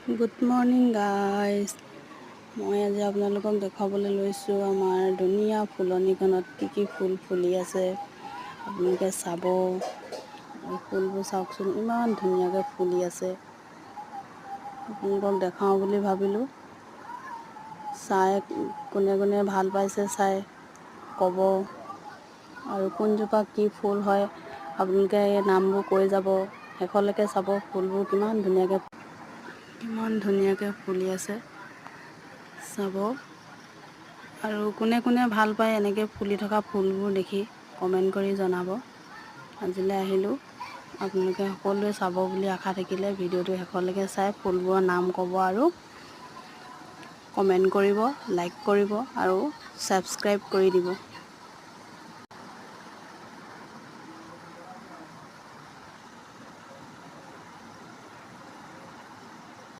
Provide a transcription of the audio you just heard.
Good morning guys. মই আজি আপোনালোকক দেখাবলৈ লৈছোঁ আমাৰ ধুনীয়া ফুলনিখনত কি ফুল ফুলি আছে। আপোনালোকে চাব, ফুলবোৰ চাওকচোন, ইমান ধুনীয়াকৈ ফুলি আছে। আপোনালোকক দেখাওঁ বুলি ভাবিলোঁ। চাই কোনে কোনে ভাল পাইছে চাই ক'ব, আৰু কোনজোপা কি ফুল হয় আপোনালোকে এই নামবোৰ কৈ যাব। শেষলৈকে চাব ফুলবোৰ কিমান ধুনীয়াকৈ ফুলি আছে চাব। আৰু কোনে কোনে ভাল পায় এনেকৈ ফুলি থকা ফুলবোৰ দেখি কমেণ্ট কৰি জনাব। আজিলৈ আহিলোঁ, আপোনালোকে সকলোৱে চাব বুলি আশা থাকিলে ভিডিঅ'টো শেষলৈকে চাই ফুলবোৰৰ নাম ক'ব আৰু কমেণ্ট কৰিব, লাইক কৰিব আৰু ছাবস্ক্ৰাইব কৰি দিব।